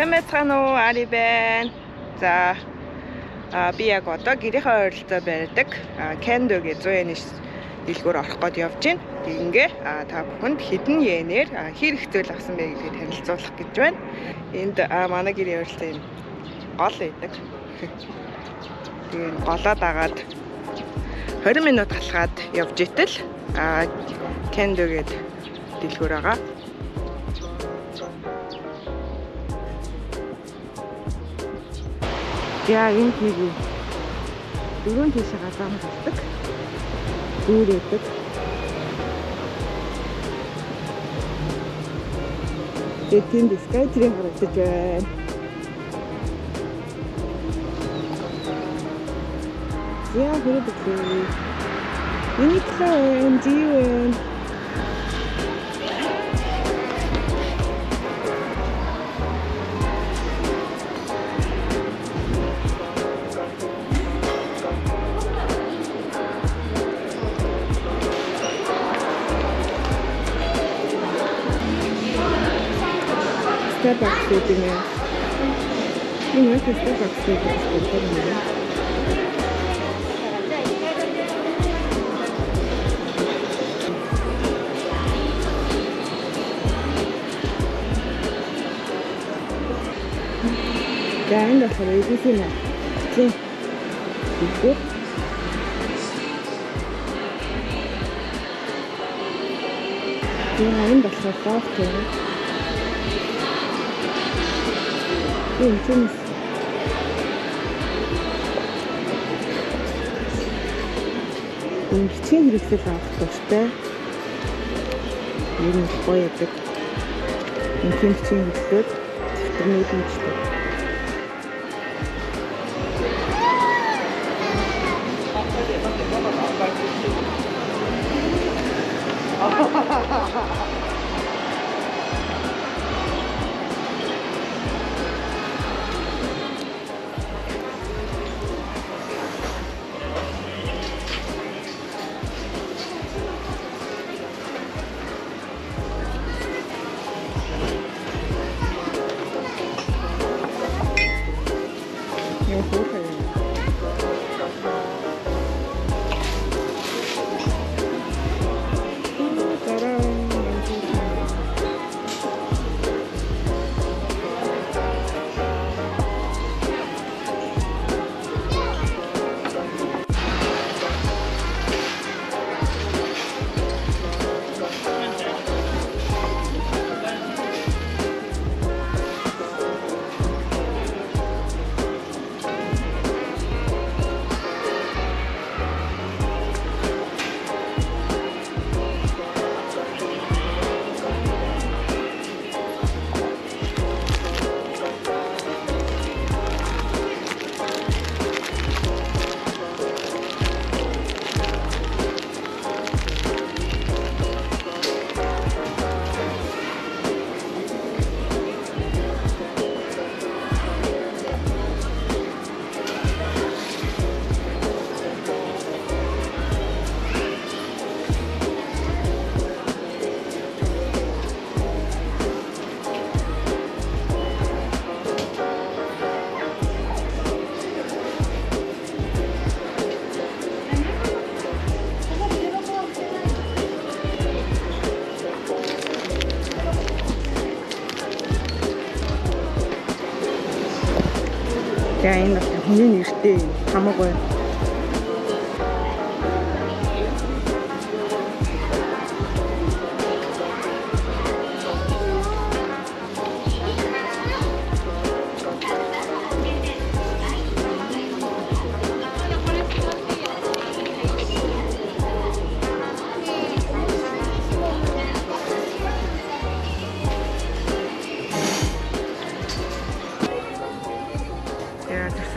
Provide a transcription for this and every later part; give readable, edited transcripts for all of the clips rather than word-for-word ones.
Сайн байцгаана уу? Ари байна. За би яг одоо гэрийнхээ ойролцоо байдаг Кендо гэж 100 йены дэлгүүр орох гээд явж байна. Тэгингээ та бүхэнд хэдэн йенээр хэр их зөөл авсан бэ гэдгийг танилцуулах гэж байна. Энд манай гэрийн ойролцоо юм гол байдаг. Тэгээд голоо дагаад 20 минут алхаад явж итэл Кендо гэдэг дэлгүүр байгаа. Яа энэ хийгээ дөрөв тийш гадаа гардаг. Дүүрээдэг. Энд скайтрин гардаг байна. Яа хэрэг вэ? Uniqlo Diwan. Starbucks гэдэг юм. Энэ яг Starbucks гэдэг юм. Гэнэ хэрэг юм. Тий. Игөө. Энэ болохоор фактор. Тэнцэнс. Ирчэн хэрэгсэл авах тууштай. Ер нь гоё яадаг. Энэ тэнцэн хэрэгслүүд тэрнүүд нэгтэй. За энэ хүний нэртэй хамаагүй.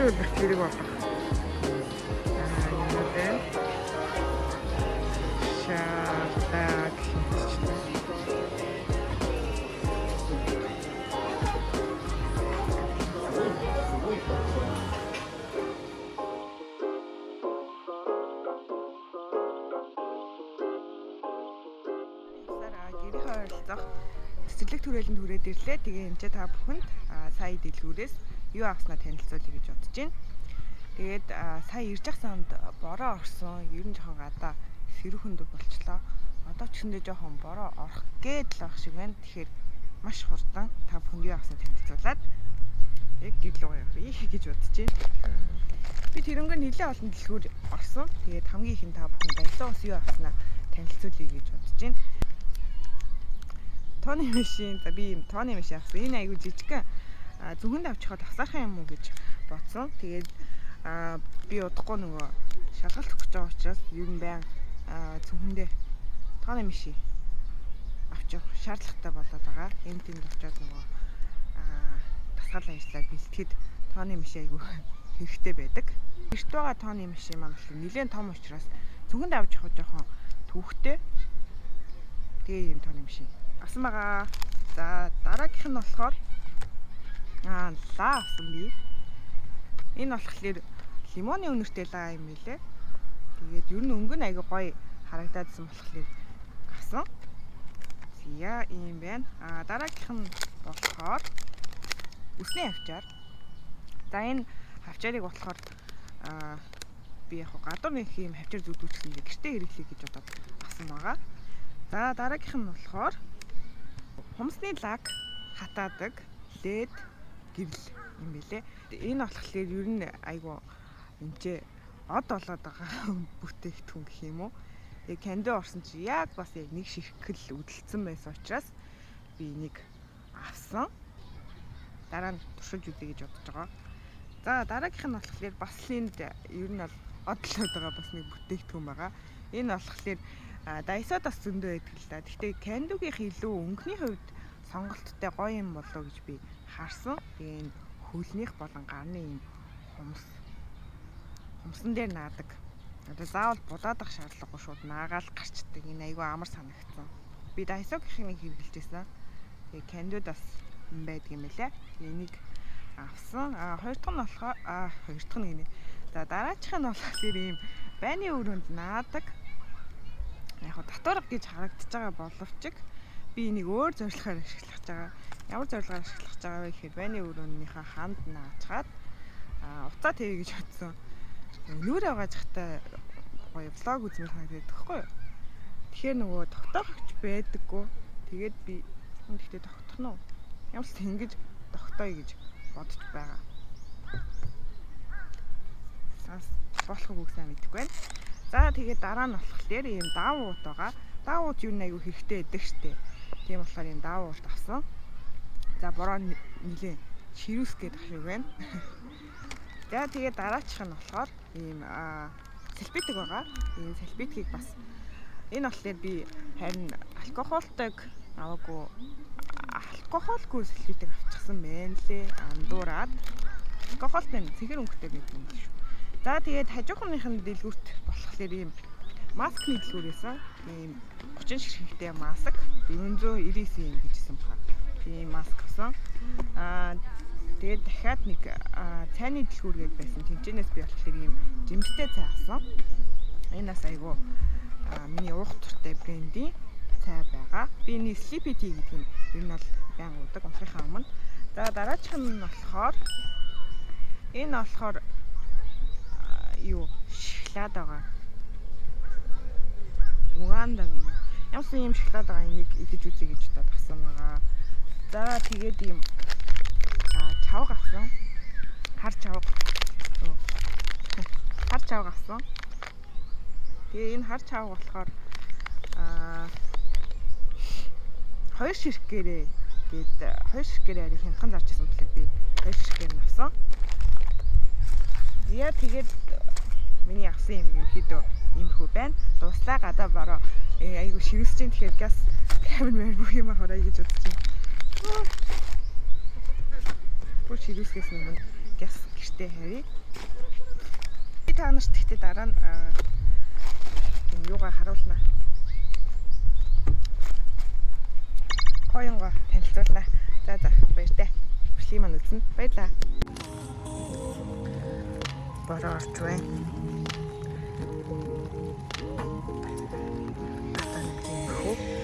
Өдөрт хэрэг болох. Юм байна. Шатак. Гэрийн ойролцоох цэцэрлэг түрээлэнд хүрээд ирлээ. Тэгээ энэ ч та бүхэнд сая дэлгүүрээс юу авснаа танилцуулъя гэж бодож байна. Тэгээд сая ирж ах санд бороо орсон. Ер нь жоохон гадаа сэрүүхэнд болчлоо. Одоо ч гэсэндээ жоохон бороо орох гээд л байх шиг байна. Тэгэхээр маш хурдан та бүхэнд юу авснаа танилцуулаад яг гэрлөө явъя гэж бодож байна. Би тэрнгээр нэлээд олон дэлгүүр орсон. Тэгээд хамгийн ихэнд та бүхэн дайсоос юу авснаа танилцуулъя гэж бодож байна. Тооны машин. За би юм тооны машин авсан. Энэ айгүй жижигхэн зөвхөнд авчихад тасаархан юм уу гэж бодсон. Тэгээд би удахгүй нөгөө шалгалт өгч байгаа учраас ер нь байн зөвхөндөө тооны машин авчих шаардлагатай болоод байгаа. Энд тэнд очиод нөгөө тасгаал ажиллаа бэлтгэхэд тооны машин айгүй хэрэгтэй байдаг. Эрт байгаа тооны машин маань бол нэлээд том учраас зөвхөнд авч явах жоохон төвхтэй. Тэгээ юм тооны машин авсан байгаа. За дараагийнх нь болохоор лаа авсан би. Энэ болохоор лимоны өнөртэй лаа юм билэ. Тэгээд ер нь өнгө нь айгүй гоё харагдаадсан болохоор авсан. Зя юм байна. Дараагийнх нь болохоор үсний хавчаар. За энэ хавчаарыг болохоор би яг гадуур нэг юм хавчаар зүгдүүлсэн гэртээ хэрэглэе гэж бодоод авсан байгаа. За дараагийнх нь болохоор хумсны лак хатаадаг лед гэрэл юм билэ. Энэ болохоор ер нь айгүй энэ од болоод байгаа бүтээгдэхүүн гэх юм уу. Яг кандо орсон чи яг бас яг нэг ширхгэл үдэлцэн байсан учраас би энийг авсан. Дараа нь туршиж үзье гэж бодож байгаа. За дараагийнх нь болохоор бас энд ер нь бол од болоод байгаа бас нэг бүтээгдэхүүн байгаа. Энэ болохоор дайсодос зөндөө байдаг л да. Гэхдээ кандогийнх илүү өнгөний хувьд сонголттой гоё юм болоо гэж би харсан. Тэгээ энэ хөлнийх болон гарны юм хумсан дээр наадаг. Одоо заавал булаадах шаардлагагүй шууд наагаал гарчдаг. Энэ айгүй амар санагдсан. Би дайсогийнхыг хэрэглэж байсан. Тэгээ кандод бас юм байдаг юм лээ. Энийг авсан. Хоёр дахь нь болохоор хоёр дахь нь гинэ. За дараачих нь болохоор ийм байны өрөөнд наадаг. Яг татварга гэж харагдаж байгаа боловч би энийг өөр зорилгоор ашиглаж байгаа. Ямар зорилгоор ашиглаж байгаа вэ гэхээр байны өрөөнийхөө ханд наачаад уцаа тавья гэж бодсон. Нүүрээ угааж захтай гоё влог үзмээр санагдаад байхгүй юу? Тэгэхээр нөгөө тогтоохч байдаггүй. Тэгээд би тэгтээ тогтох нь уу? Ямар ч ингэж тогтооё гэж бодож байгаа. Болохгүй үг сайн мэдэхгүй байна. За тэгээд дараа нь болохоор ийм даавууд байгаа. Даавууд юу нэг аюу хэрэгтэй байдаг штэ. Тийм болохоор ийм даавууд авсан. За бороо нилээ ширүүс гэдэг шиг байна. За тэгээд дараачих нь болохоор ийм салбитик байгаа. Ийм салбитикийг бас энэ болохоор би харин алкохолтойг аваагүй алкохолгүй салбитик авчихсан байна лээ. Андуураад алкохолтой цэгэр өнгөтэй гэдэг юм шүү. За тэгээд хажуухныхын дэлгүүрт болохоор ийм маскны дэлгүүр байсан. Ийм 30 ширхэгтэй маск 499 юм гэжсэн баха. Тийм маск авсан. Тэгээд дахиад нэг цайны дэлгүүр гээд байсан. Тэнцэнээс би болохоор ийм жимстэй цай авсан. Энэ бас айгүй миний уух туртай брендийн цай байгаа. Би энэ Sleepy Tea гэдэг нь ер нь бол баян уудаг унахынхаа өмнө. За дараачих нь болохоор энэ болохоор юу шоколад байгаа. Уганда гэнэ. Ямар юм шоколад байгаа энийг идэж үзье гэж бодоод авсан байгаа. За тэгээд ийм чавг авсан. Хар чавг. Хар чавг авсан. Тэгээ энэ хар чавг болохоор хоёр ширхгээрээ гээд хоёр ширхгээрээ арай хямдхан зарж ирсэн болохоор би хоёр ширхгээр нь авсан. Яа тэгээд миний авсан юм ерөөхдөө иймэрхүү байна. Дуслаа гадаа бороо айгу ширүүсэж чинь тэгэхээр газ камер бүх юм хараа гэж бодож байна. Бүр ширүүсгээс өмнө газ гэртээ харъя. Би та нарт тэгтээ дараа нь юугаа харуулнаа. Хоёроо танилцуулнаа. За баяртай. Хүрхий маань үзсэн. Баярлаа. Бороо орж байна. Ата нэг юм хөө.